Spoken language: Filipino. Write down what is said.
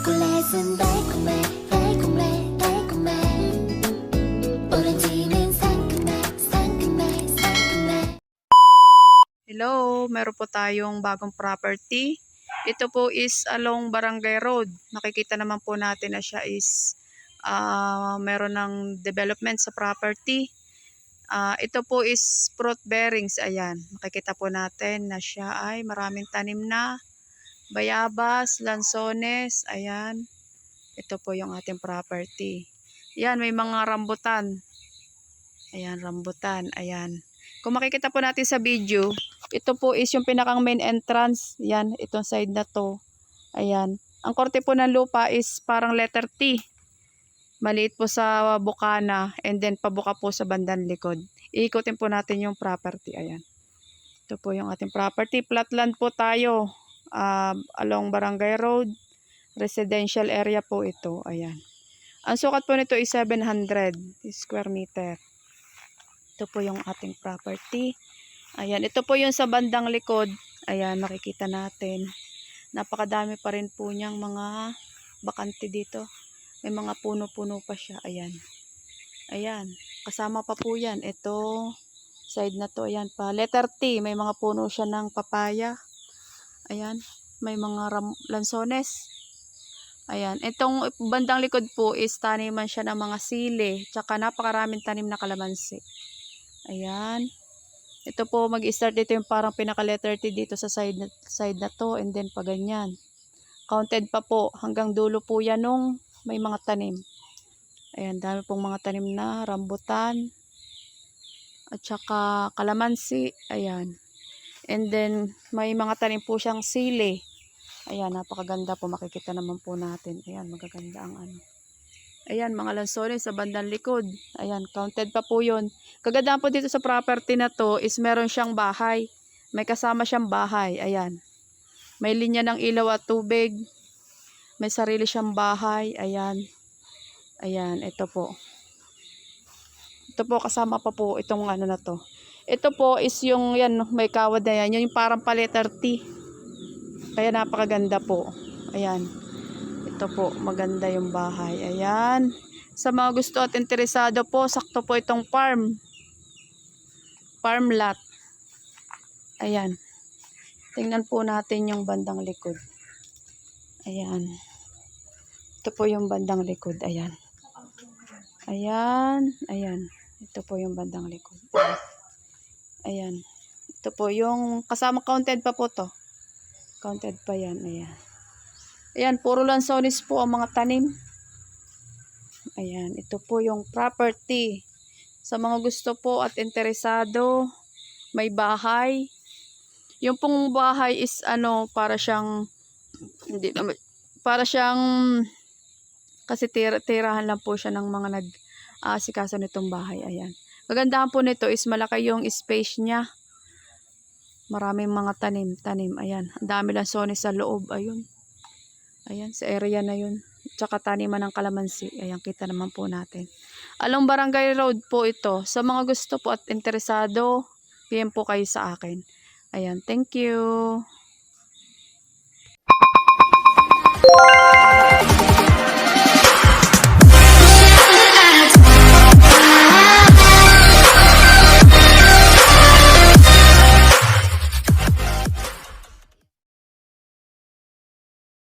초콜릿은 달콤해 달콤해 달콤해 오렌지는 상큼해 상큼해 상큼해. Hello, meron po tayong bagong property. Ito po is along Barangay Road. Makikita naman po natin na siya is meron ng development sa property. Ito po is fruit bearings. Ayan, makikita po natin na siya ay maraming tanim na bayabas, lansones. Ayan, ito po yung ating property. Ayan, may mga rambutan. Ayan, rambutan. Ayan. Kung makikita po natin sa video, ito po is yung pinakang main entrance. Yan, itong side na to. Ayan. Ang korte po ng lupa is parang letter T. Maliit po sa bukana and then pabuka po sa bandang likod. Iikutin po natin yung property. Ayan. Ito po yung ating property. Flatland po tayo. Along Barangay Road. Residential area po ito. Ayan. Ang sukat po nito is 700 square meter. Ito po yung ating property. Ayan, ito po yung sa bandang likod. Ayan, makikita natin. Napakadami pa rin po niyang mga bakante dito. May mga puno-puno pa siya. Ayan. Ayan, kasama pa po yan. Ito, side na to. Ayan pa. Letter T, may mga puno siya ng papaya. Ayan, may mga lansones. Ayan, itong bandang likod po is taniman siya ng mga sili. Tsaka napakaraming tanim na kalamansi. Ayan. Ito po, mag-start dito yung parang pinaka-letter T dito sa side na to. And then pa ganyan. Counted pa po. Hanggang dulo po yan nung may mga tanim. Ayan, dami pong mga tanim na rambutan. At saka kalamansi. Ayan. And then, may mga tanim po siyang sili. Ayan, napakaganda po. Makikita naman po natin. Ayan, magaganda ang ano. Ayan, mga lansones sa bandang likod. Ayan, counted pa po yun. Kagandahan po dito sa property na to is meron siyang bahay. May kasama siyang bahay. Ayan. May linya ng ilaw at tubig. May sarili siyang bahay. Ayan. Ayan, ito po. Ito po, kasama pa po itong ano na to. Ito po is yung, yan, may kawad na yan. Yung parang pa-letter T. Kaya napakaganda po. Ayan. Ito po, maganda yung bahay. Ayan. Sa mga gusto at interesado po, sakto po itong farm. Farm lot. Ayan. Tingnan po natin yung bandang likod. Ayan. Ito po yung bandang likod. Ayan. Ayan. Ayan. Ito po yung bandang likod. Ayan. Ito po yung kasama counted pa po to. Counted pa yan. Ayan. Ayan, puro lansones po ang mga tanim. Ayan, ito po yung property. Sa mga gusto po at interesado, may bahay. Yung pong bahay is ano, para siyang, hindi naman, para siyang, kasi tirahan lang po siya ng mga nag-aasikaso nitong bahay. Ayan. Kagandahan po nito is malaki yung space niya. Maraming mga tanim. Ayan, ang dami lansones sa loob. Ayun. Ayan, sa area na yun. Tsaka taniman ng kalamansi. Ayan, kita naman po natin. Along Barangay Road po ito. Sa mga gusto po at interesado, PM po kayo sa akin. Ayan, thank you.